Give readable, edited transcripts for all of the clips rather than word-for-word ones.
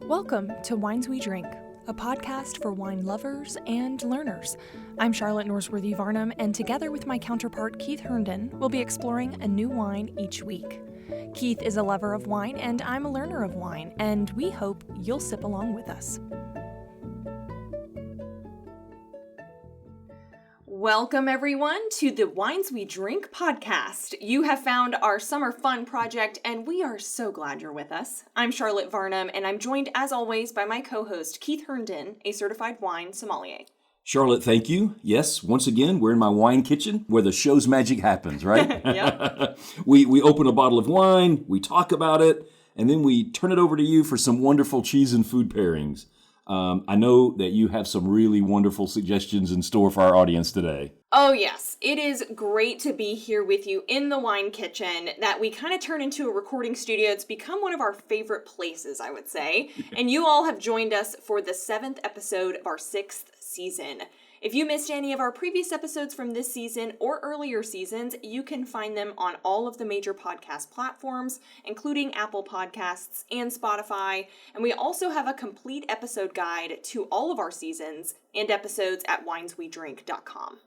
Welcome to Wines We Drink, a podcast for wine lovers and learners. I'm Charlotte Norsworthy Varnum, and together with my counterpart Keith Herndon, we'll be exploring a new wine each week. Keith is a lover of wine, and I'm a learner of wine, and we hope you'll sip along with us. Welcome, everyone, to the Wines We Drink podcast. You have found our summer fun project, and we are so glad you're with us. I'm Charlotte Varnum, and I'm joined, as always, by my co-host, Keith Herndon, a certified wine sommelier. Charlotte, thank you. Yes, once again, we're in my wine kitchen where the show's magic happens, right? Yep. We open a bottle of wine, we talk about it, and then we turn it over to you for some wonderful cheese and food pairings. I know that you have some really wonderful suggestions in store for our audience today. Oh, yes. It is great to be here with you in the wine kitchen that we kind of turn into a recording studio. It's become one of our favorite places, I would say. And you all have joined us for the 7th episode of our 6th season. If you missed any of our previous episodes from this season or earlier seasons, you can find them on all of the major podcast platforms, including Apple Podcasts and Spotify. And we also have a complete episode guide to all of our seasons and episodes at wineswedrink.com.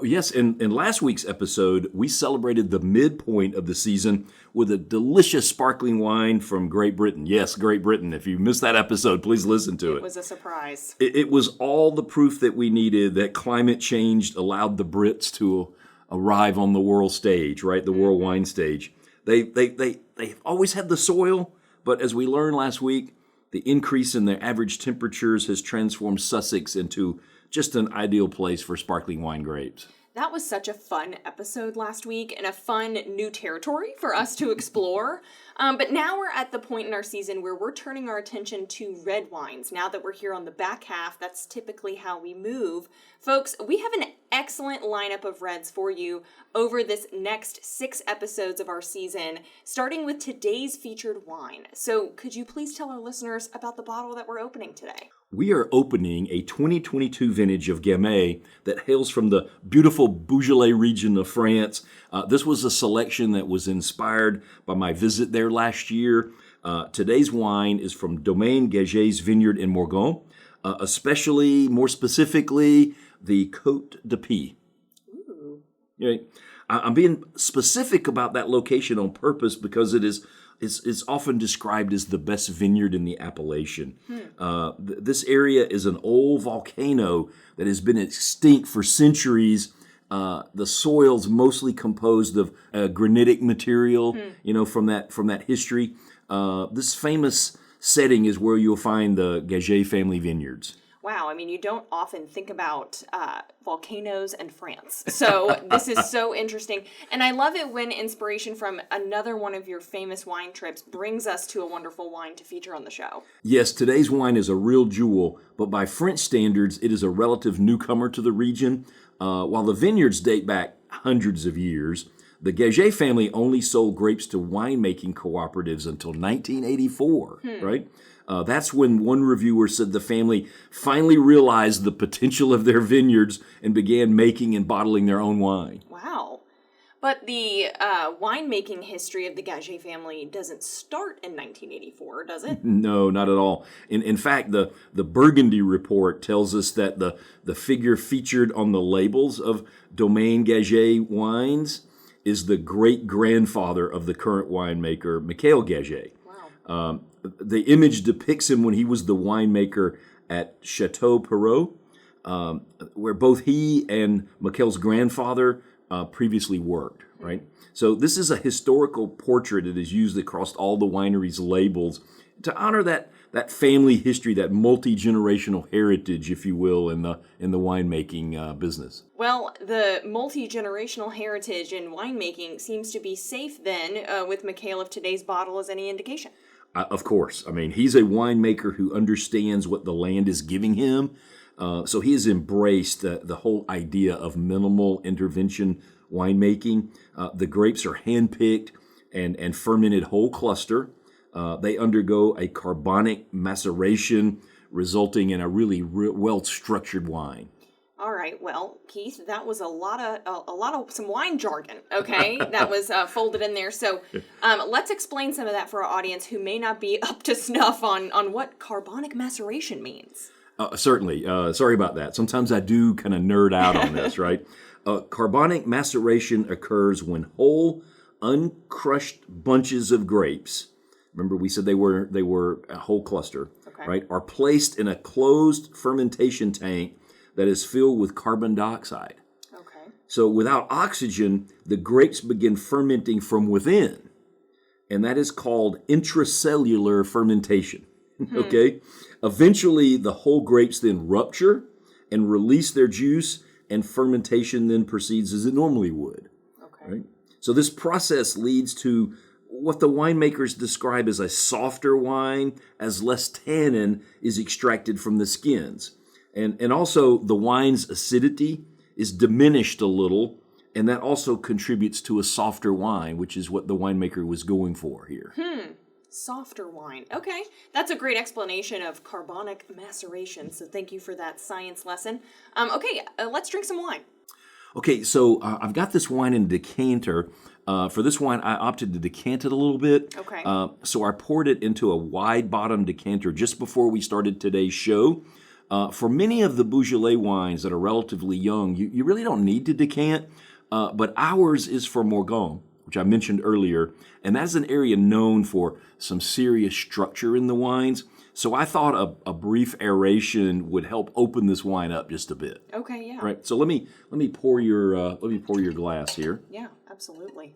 Yes, in last week's episode, we celebrated the midpoint of the season with a delicious sparkling wine from Great Britain. Yes, Great Britain. If you missed that episode, please listen to it. It was a surprise. It was all the proof that we needed that climate change allowed the Brits to arrive on the world stage, right? The world wine stage. They've always had the soil, but as we learned last week, the increase in their average temperatures has transformed Sussex into just an ideal place for sparkling wine grapes. That was such a fun episode last week and a fun new territory for us to explore. But now we're at the point in our season where we're turning our attention to red wines. Now that we're here on the back half, that's typically how we move. Folks, we have an excellent lineup of reds for you over this next 6 episodes of our season, starting with today's featured wine. So could you please tell our listeners about the bottle that we're opening today? We are opening a 2022 vintage of Gamay that hails from the beautiful Beaujolais region of France. This was a selection that was inspired by my visit there last year. Today's wine is from Domaine Gaget's vineyard in Morgon, more specifically, the Côte de Pie. Ooh. Right. I'm being specific about that location on purpose because it's often described as the best vineyard in the appellation. This area is an old volcano that has been extinct for centuries. The soil's mostly composed of granitic material, from that history. This famous setting is where you'll find the Gaget family vineyards. Wow, I mean, you don't often think about volcanoes and France. So this is so interesting. And I love it when inspiration from another one of your famous wine trips brings us to a wonderful wine to feature on the show. Yes, today's wine is a real jewel, but by French standards, it is a relative newcomer to the region. While the vineyards date back hundreds of years, the Gaget family only sold grapes to winemaking cooperatives until 1984, right? That's when one reviewer said the family finally realized the potential of their vineyards and began making and bottling their own wine. Wow. But the winemaking history of the Gaget family doesn't start in 1984, does it? No, not at all. In fact, the Burgundy report tells us that the figure featured on the labels of Domaine Gaget wines is the great-grandfather of the current winemaker, Michael Gaget. Wow. The image depicts him when he was the winemaker at Chateau Perrot, where both he and Michael's grandfather previously worked, right? So this is a historical portrait that is used across all the wineries' labels to honor that family history, that multi-generational heritage, if you will, in the winemaking business. Well, the multi-generational heritage in winemaking seems to be safe then, with Mikhail, if today's bottle is any indication. Of course. I mean, he's a winemaker who understands what the land is giving him. So he has embraced the whole idea of minimal intervention winemaking. The grapes are handpicked and fermented whole cluster. They undergo a carbonic maceration, resulting in a really well-structured wine. All right. Well, Keith, that was a lot of some wine jargon. Okay, that was folded in there. So, let's explain some of that for our audience who may not be up to snuff on what carbonic maceration means. Certainly. Sorry about that. Sometimes I do kind of nerd out on this, right? Carbonic maceration occurs when whole, uncrushed bunches of grapes, remember we said they were a whole cluster, Okay. right, are placed in a closed fermentation tank that is filled with carbon dioxide. Okay. So without oxygen, the grapes begin fermenting from within, and that is called intracellular fermentation. Okay? Eventually, the whole grapes then rupture and release their juice, and fermentation then proceeds as it normally would. Okay. Right? So this process leads to what the winemakers describe as a softer wine, as less tannin is extracted from the skins. And also the wine's acidity is diminished a little, and that also contributes to a softer wine, which is what the winemaker was going for here. Softer wine. Okay. That's a great explanation of carbonic maceration. So thank you for that science lesson. Okay, let's drink some wine. Okay, so I've got this wine in decanter. For this wine, I opted to decant it a little bit. Okay. So I poured it into a wide-bottom decanter just before we started today's show. For many of the Beaujolais wines that are relatively young, you really don't need to decant, but ours is for Morgon, which I mentioned earlier, and that's an area known for some serious structure in the wines. So I thought a brief aeration would help open this wine up just a bit. Okay, yeah. Right. So let me pour your glass here. Yeah, absolutely.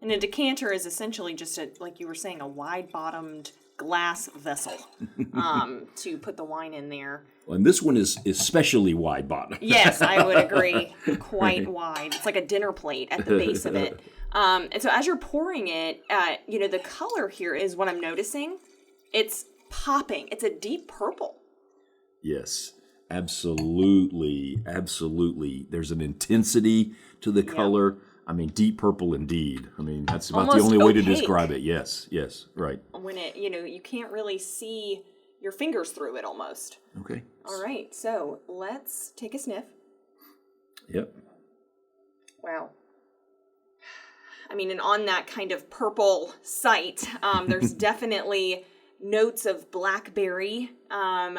And a decanter is essentially just like you were saying, a wide-bottomed glass vessel to put the wine in there. And this one is especially wide bottom. Yes, I would agree. Quite wide. It's like a dinner plate at the base of it. And so as you're pouring it, the color here is what I'm noticing. It's popping. It's a deep purple. Yes, absolutely. There's an intensity to the color. I mean, deep purple indeed. I mean, that's about Almost the only way to opaque. describe it. Yes, right. When it, you can't really see your fingers through it almost. Okay. All right, so let's take a sniff. Yep. Wow. I mean, and on that kind of purple site, there's definitely notes of blackberry on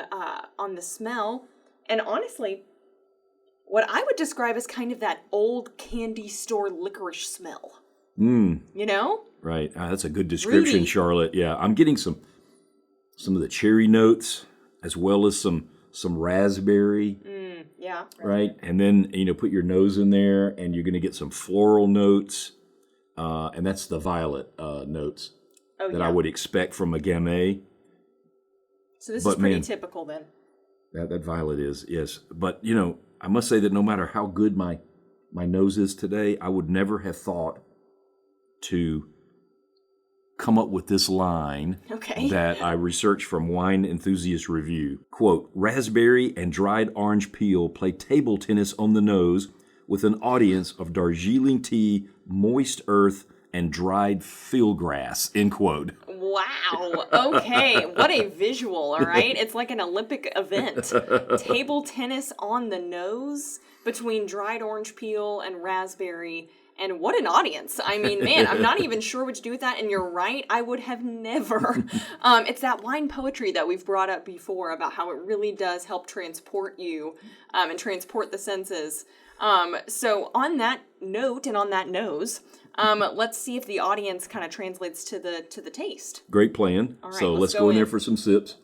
the smell. And honestly, what I would describe as kind of that old candy store licorice smell. You know? Right. That's a good description, Fruity. Charlotte. Yeah, I'm getting some of the cherry notes as well as some raspberry. Yeah. Right. And then, put your nose in there and you're going to get some floral notes. And that's the violet notes that I would expect from a Gamay. So this is pretty typical then. That violet is, yes. But, I must say that no matter how good my nose is today, I would never have thought to come up with this line that I researched from Wine Enthusiast Review. Quote, raspberry and dried orange peel play table tennis on the nose with an audience of Darjeeling tea, moist earth, and dried fieldgrass, end quote. Wow. Okay. What a visual, all right? It's like an Olympic event. Table tennis on the nose between dried orange peel and raspberry. And what an audience. I mean, man, I'm not even sure what to do with that. And you're right. I would have never. It's that wine poetry that we've brought up before about how it really does help transport you and transport the senses. So on that note and on that nose, let's see if the audience kind of translates to the taste. Great plan. All right, so let's go in there for some sips.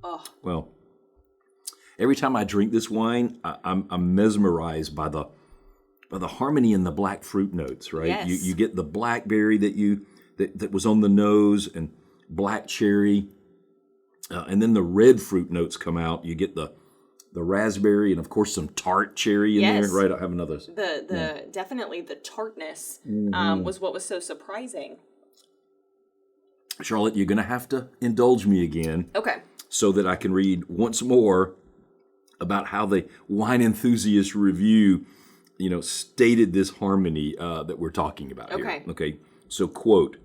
Oh. Well, every time I drink this wine, I'm mesmerized by the harmony in the black fruit notes. Right, yes. you get the blackberry that was on the nose and black cherry. And then the red fruit notes come out. You get the raspberry and, of course, some tart cherry in there. Right, I have another. Definitely the tartness was what was so surprising. Charlotte, you're going to have to indulge me again. Okay. So that I can read once more about how the Wine Enthusiast Review, stated this harmony that we're talking about here. Okay. So, quote,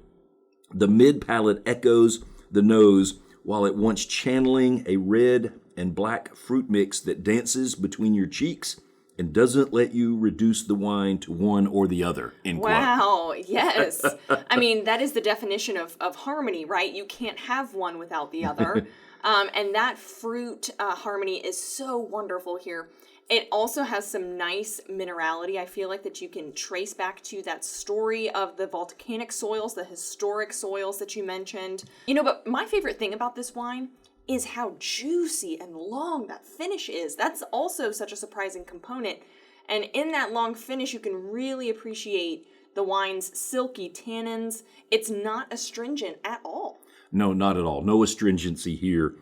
the mid-palate echoes the nose while at once channeling a red and black fruit mix that dances between your cheeks and doesn't let you reduce the wine to one or the other, end quote. Wow, yes. I mean, that is the definition of harmony, right? You can't have one without the other. And that fruit harmony is so wonderful here. It also has some nice minerality, I feel like, that you can trace back to that story of the volcanic soils, the historic soils that you mentioned. But my favorite thing about this wine is how juicy and long that finish is. That's also such a surprising component. And in that long finish, you can really appreciate the wine's silky tannins. It's not astringent at all. No, not at all. No astringency here.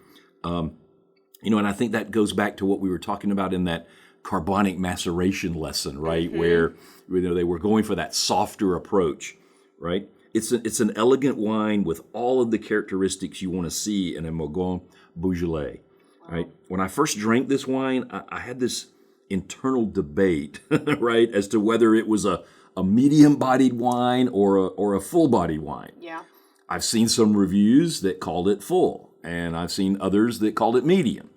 And I think that goes back to what we were talking about in that carbonic maceration lesson, right? Mm-hmm. Where they were going for that softer approach, right? It's an elegant wine with all of the characteristics you want to see in a Morgon Beaujolais, right? When I first drank this wine, I had this internal debate, right, as to whether it was a medium-bodied wine or a full-bodied wine. Yeah. I've seen some reviews that called it full, and I've seen others that called it medium.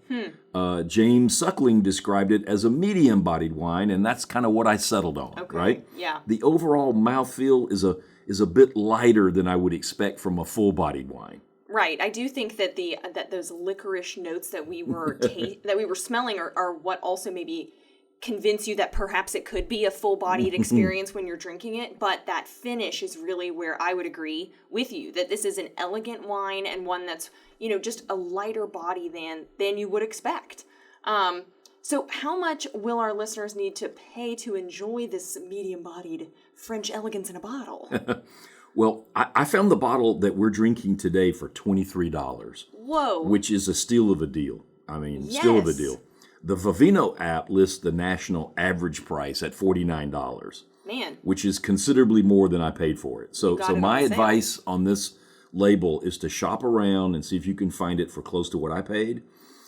James Suckling described it as a medium-bodied wine, and that's kind of what I settled on, right? Yeah. The overall mouthfeel is a bit lighter than I would expect from a full-bodied wine. Right. I do think that that those licorice notes that we were that we were smelling are what also maybe convince you that perhaps it could be a full-bodied experience when you're drinking it, but that finish is really where I would agree with you, that this is an elegant wine and one that's, just a lighter body than you would expect. So how much will our listeners need to pay to enjoy this medium-bodied French elegance in a bottle? Well, I found the bottle that we're drinking today for $23. Whoa. Which is a steal of a deal. Steal of a deal. The Vivino app lists the national average price at $49. Man. Which is considerably more than I paid for it. So my advice on this label is to shop around and see if you can find it for close to what I paid.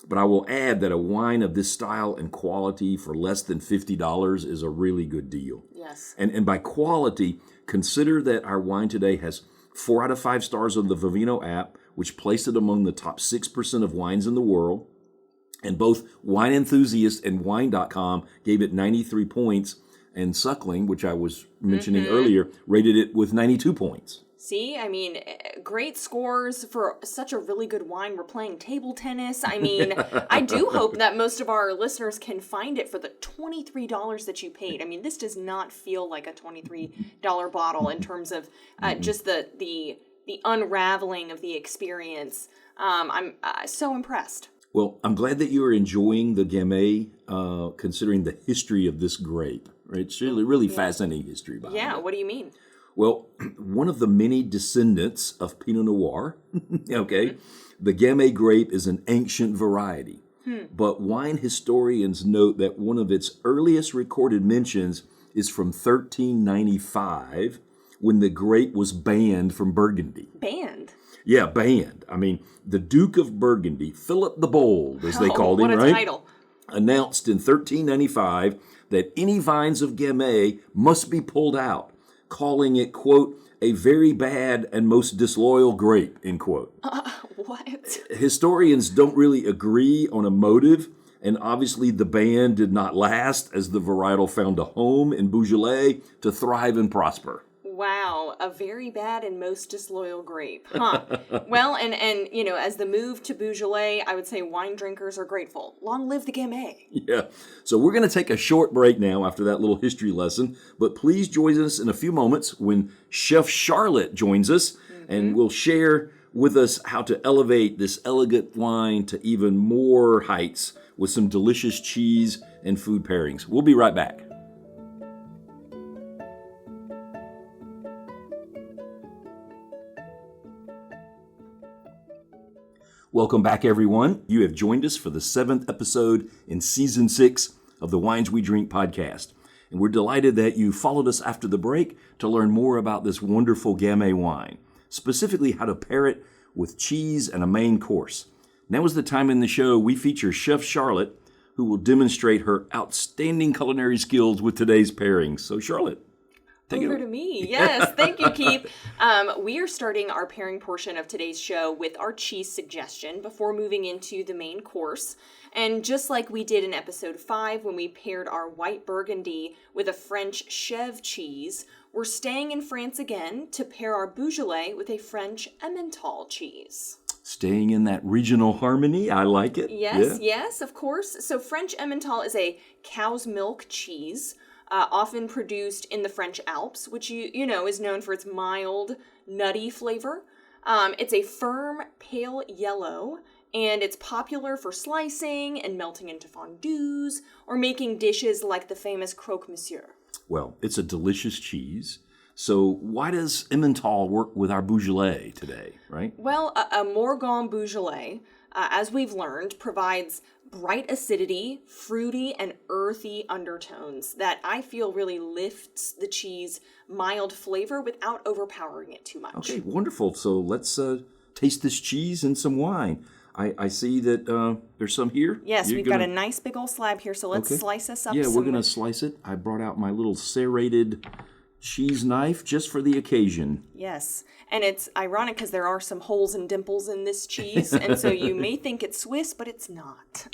But I will add that a wine of this style and quality for less than $50 is a really good deal. Yes. And by quality, consider that our wine today has 4 out of 5 stars on the Vivino app, which placed it among the top 6% of wines in the world. And both Wine Enthusiast and Wine.com gave it 93 points, and Suckling, which I was mentioning earlier, rated it with 92 points. See, great scores for such a really good wine. We're playing table tennis. I do hope that most of our listeners can find it for the $23 that you paid. This does not feel like a $23 bottle in terms of just the unraveling of the experience. I'm so impressed. Well, I'm glad that you are enjoying the Gamay, considering the history of this grape. Right? It's really fascinating history behind it. Yeah, what do you mean? Well, one of the many descendants of Pinot Noir, the Gamay grape is an ancient variety. But wine historians note that one of its earliest recorded mentions is from 1395, when the grape was banned from Burgundy. Banned? Yeah, banned. The Duke of Burgundy, Philip the Bold, as they called him, right? What a title. Announced in 1395 that any vines of Gamay must be pulled out, calling it, quote, a very bad and most disloyal grape, end quote. What? Historians don't really agree on a motive, and obviously the ban did not last as the varietal found a home in Beaujolais to thrive and prosper. Wow, a very bad and most disloyal grape. Huh. Well, and as the move to Beaujolais, I would say wine drinkers are grateful. Long live the Gamay. Yeah. So we're going to take a short break now after that little history lesson, but please join us in a few moments when Chef Charlotte joins us and will share with us how to elevate this elegant wine to even more heights with some delicious cheese and food pairings. We'll be right back. Welcome back, everyone. You have joined us for the 7th episode in Season 6 of the Wines We Drink podcast. And we're delighted that you followed us after the break to learn more about this wonderful Gamay wine, specifically how to pair it with cheese and a main course. Now is the time in the show we feature Chef Charlotte, who will demonstrate her outstanding culinary skills with today's pairings. So, Charlotte. Take it Over away. to me. Yes, thank you, Keith. We are starting our pairing portion of today's show with our cheese suggestion before moving into the main course. And just like we did in episode 5 when we paired our white Burgundy with a French Chèvre cheese, we're staying in France again to pair our Beaujolais with a French Emmental cheese. Staying in that regional harmony, I like it. Yes, of course. So French Emmental is a cow's milk cheese. Often produced in the French Alps, which you know is known for its mild, nutty flavor. It's a firm, pale yellow, and it's popular for slicing and melting into fondues or making dishes like the famous croque-monsieur. Well, it's a delicious cheese. So why does Emmental work with our Beaujolais today, right? Well, a Morgon Beaujolais, as we've learned, provides bright acidity, fruity, and earthy undertones that I feel really lifts the cheese mild flavor without overpowering it too much. Okay, wonderful. So let's taste this cheese and some wine. I see that there's some here. Yes, we've got a nice big old slab here, so let's slice us up Yeah, some. we're going to slice it. I brought out my little serrated cheese knife just for the occasion. Yes, and it's ironic because there are some holes and dimples in this cheese, and so you may think it's Swiss, but it's not.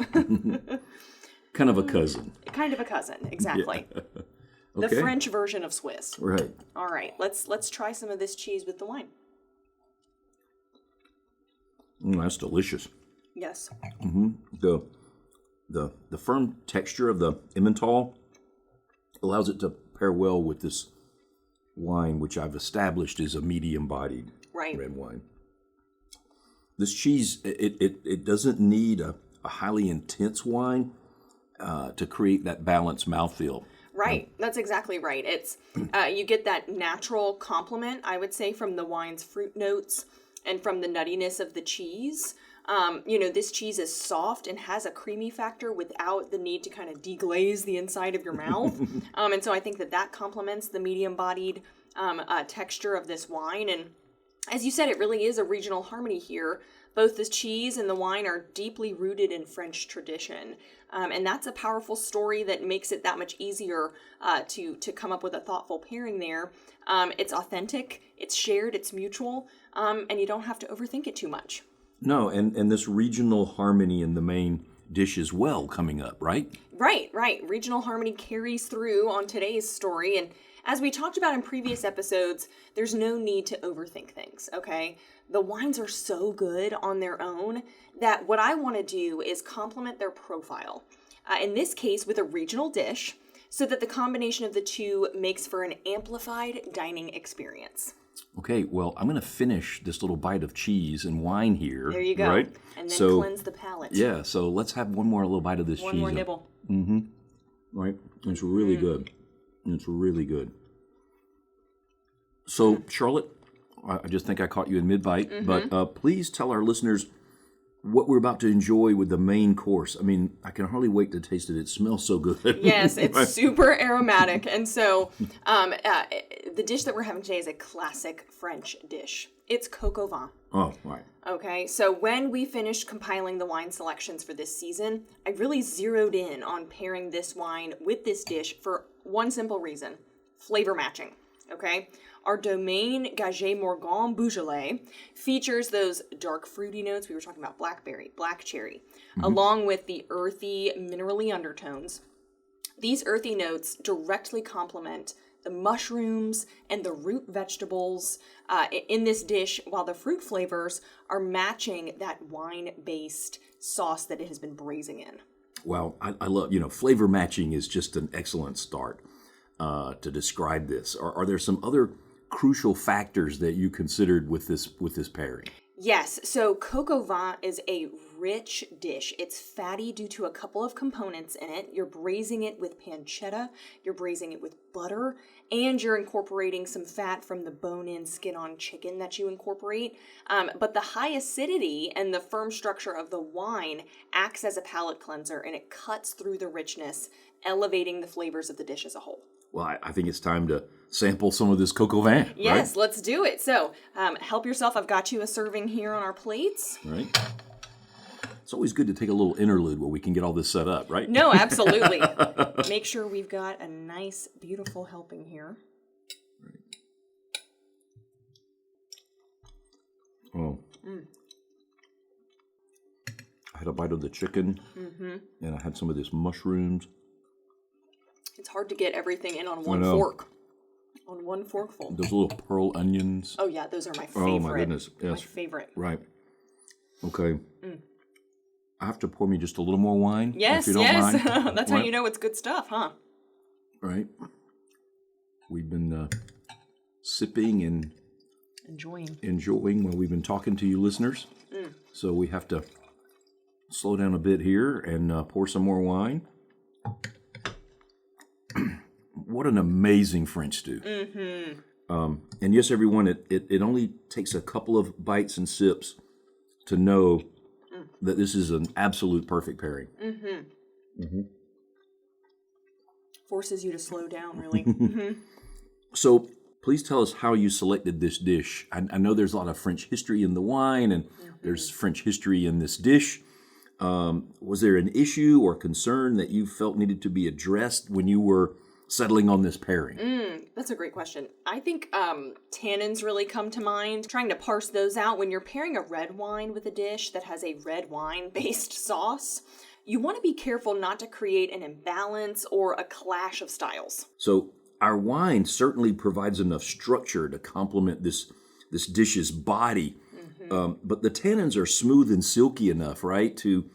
Kind of a cousin. Kind of a cousin, exactly. Yeah. The Okay. French version of Swiss. Right. All right, let's try some of this cheese with the wine. That's delicious. Yes. The firm texture of the Emmental allows it to pair well with this wine, which I've established is a medium-bodied red wine. This cheese, it doesn't need a highly intense wine to create that balanced mouthfeel. Right, that's exactly right. It's you get that natural complement, I would say, from the wine's fruit notes and from the nuttiness of the cheese. This cheese is soft and has a creamy factor without the need to kind of deglaze the inside of your mouth. And so I think that complements the medium-bodied texture of this wine. And as you said, it really is a regional harmony here. Both the cheese and the wine are deeply rooted in French tradition. And that's a powerful story that makes it that much easier to come up with a thoughtful pairing there. It's authentic, it's shared, it's mutual, and you don't have to overthink it too much. No, and this regional harmony in the main dish as well coming up, right? Right. Regional harmony carries through on today's story. And as we talked about in previous episodes, there's no need to overthink things, okay? The wines are so good on their own that what I want to do is complement their profile. In this case, with a regional dish, so that the combination of the two makes for an amplified dining experience. Okay, well, I'm going to finish this little bite of cheese and wine here. There you go. Right? And then cleanse the palate. Yeah, so let's have one more little bite of this cheese. One more nibble. Right? It's really good. It's really good. So, Charlotte, I just think I caught you in mid-bite, but please tell our listeners what we're about to enjoy with the main course. I mean, I can hardly wait to taste it. It smells so good. Yes, it's super aromatic. And so the dish that we're having today is a classic French dish. It's coq-au-vin. Oh, right. Okay, so when we finished compiling the wine selections for this season, I really zeroed in on pairing this wine with this dish for one simple reason: flavor matching. Okay, our Domaine Gagé Morgon Beaujolais features those dark fruity notes we were talking about, blackberry, black cherry, along with the earthy, minerally undertones. These earthy notes directly complement the mushrooms and the root vegetables in this dish, while the fruit flavors are matching that wine-based sauce that it has been braising in. Well, I love, flavor matching is just an excellent start to describe this. Are there some other crucial factors that you considered with this pairing? Yes, so coq-au-vin is a rich dish. It's fatty due to a couple of components in it. You're braising it with pancetta, you're braising it with butter, and you're incorporating some fat from the bone-in, skin-on chicken that you incorporate. But the high acidity and the firm structure of the wine acts as a palate cleanser, and it cuts through the richness, elevating the flavors of the dish as a whole. Well, I think it's time to sample some of this coq-au-vin. Yes, right? let's do it. So help yourself. I've got you a serving here on our plates. Right. It's always good to take a little interlude where we can get all this set up, right? No, absolutely. Make sure we've got a nice, beautiful helping here. Oh. I had a bite of the chicken, and I had some of this mushrooms. It's hard to get everything in on one fork. On one forkful. Those little pearl onions. Oh, yeah, those are my favorite. Oh, my goodness. Yes. My favorite. Right. Okay. I have to pour me just a little more wine. Yes, if you don't mind. That's how you know it's good stuff, huh? Right. We've been sipping and enjoying while we've been talking to you listeners. So we have to slow down a bit here and pour some more wine. What an amazing French stew. And yes, everyone, it only takes a couple of bites and sips to know that this is an absolute perfect pairing. Forces you to slow down, really. So please tell us how you selected this dish. I know there's a lot of French history in the wine, and there's French history in this dish. Was there an issue or concern that you felt needed to be addressed when you were settling on this pairing? That's a great question. I think tannins really come to mind. Trying to parse those out when you're pairing a red wine with a dish that has a red wine-based sauce. You want to be careful not to create an imbalance or a clash of styles. So our wine certainly provides enough structure to complement this dish's body, but the tannins are smooth and silky enough, right, to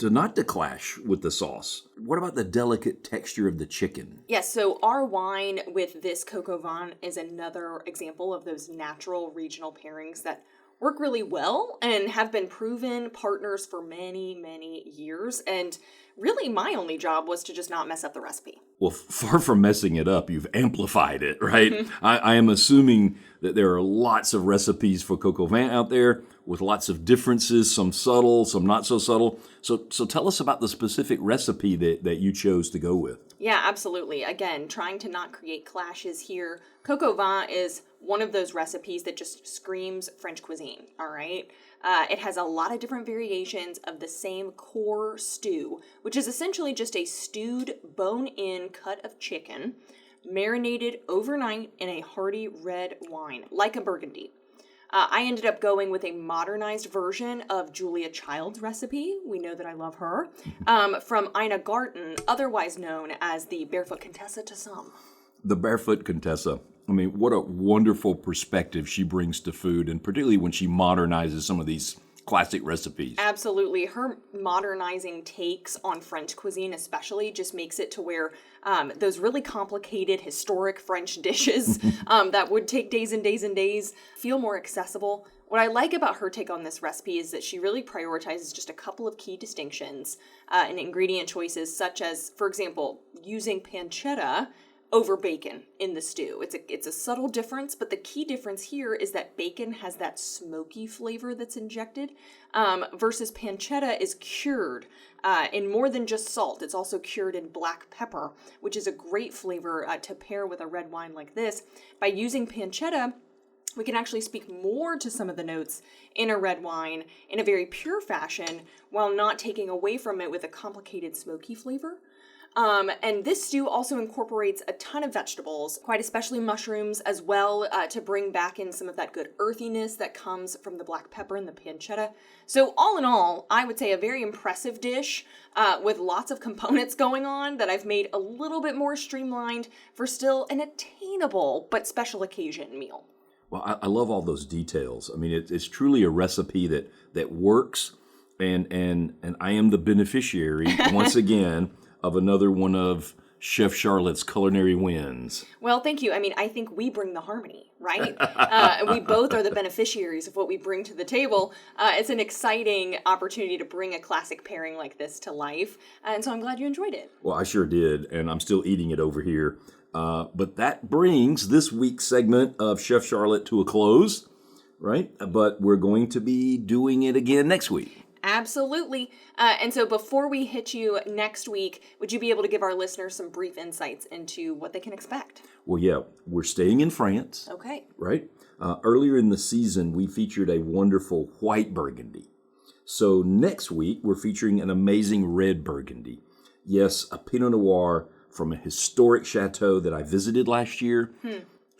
not to clash with the sauce. What about the delicate texture of the chicken? Yes, so our wine with this coq-au-vin is another example of those natural regional pairings that work really well and have been proven partners for many, many years. And really, my only job was to just not mess up the recipe. Well, far from messing it up, you've amplified it, right? I am assuming that there are lots of recipes for coq-au-vin out there with lots of differences, some subtle, some not so subtle. So tell us about the specific recipe that you chose to go with. Yeah, absolutely. Again, trying to not create clashes here. Coq-au-vin is one of those recipes that just screams French cuisine, all right? It has a lot of different variations of the same core stew, which is essentially just a stewed bone-in cut of chicken, marinated overnight in a hearty red wine, like a Burgundy. I ended up going with a modernized version of Julia Child's recipe. We know that I love her. From Ina Garten, otherwise known as the Barefoot Contessa to some. The Barefoot Contessa. I mean, what a wonderful perspective she brings to food, and particularly when she modernizes some of these classic recipes. Absolutely. Her modernizing takes on French cuisine especially just makes it to where those really complicated historic French dishes that would take days and days and days feel more accessible. What I like about her take on this recipe is that she really prioritizes just a couple of key distinctions and ingredient choices, such as, for example, using pancetta over bacon in the stew. It's a subtle difference, but the key difference here is that bacon has that smoky flavor that's injected, versus pancetta is cured in more than just salt. It's also cured in black pepper, which is a great flavor to pair with a red wine like this. By using pancetta, we can actually speak more to some of the notes in a red wine in a very pure fashion while not taking away from it with a complicated smoky flavor. And this stew also incorporates a ton of vegetables, quite especially mushrooms as well, to bring back in some of that good earthiness that comes from the black pepper and the pancetta. So all in all, I would say a very impressive dish with lots of components going on that I've made a little bit more streamlined for still an attainable but special occasion meal. Well, I love all those details. I mean, it's truly a recipe that works, and I am the beneficiary, once again, of another one of Chef Charlotte's culinary wins. Well, thank you. I mean, I think we bring the harmony, right? We both are the beneficiaries of what we bring to the table. It's an exciting opportunity to bring a classic pairing like this to life, and so I'm glad you enjoyed it. Well, I sure did, and I'm still eating it over here. But that brings this week's segment of Chef Charlotte to a close, right? But we're going to be doing it again next week. Absolutely. And so before we hit you next week, would you be able to give our listeners some brief insights into what they can expect? Well, yeah, we're staying in France. Okay. Right? Earlier in the season, we featured a wonderful white Burgundy. So next week, we're featuring an amazing red Burgundy. Yes, a Pinot Noir from a historic chateau that I visited last year.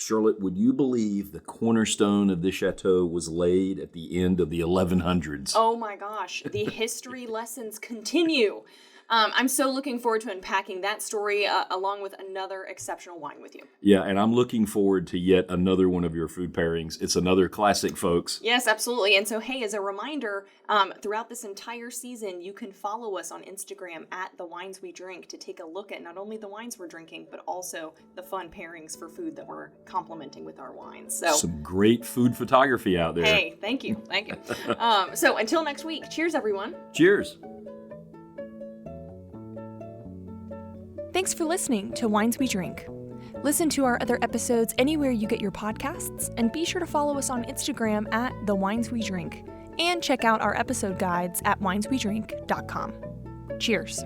Charlotte, would you believe the cornerstone of this chateau was laid at the end of the 1100s? Oh my gosh, the history lessons continue. I'm so looking forward to unpacking that story along with another exceptional wine with you. Yeah, and I'm looking forward to yet another one of your food pairings. It's another classic, folks. Yes, absolutely. And so, hey, as a reminder, throughout this entire season, you can follow us on Instagram at The Wines We Drink to take a look at not only the wines we're drinking, but also the fun pairings for food that we're complementing with our wines. So some great food photography out there. Hey, thank you. Thank you. So until next week, cheers, everyone. Cheers. Thanks for listening to Wines We Drink. Listen to our other episodes anywhere you get your podcasts, and be sure to follow us on Instagram at The Wines We Drink, and check out our episode guides at wineswedrink.com. Cheers.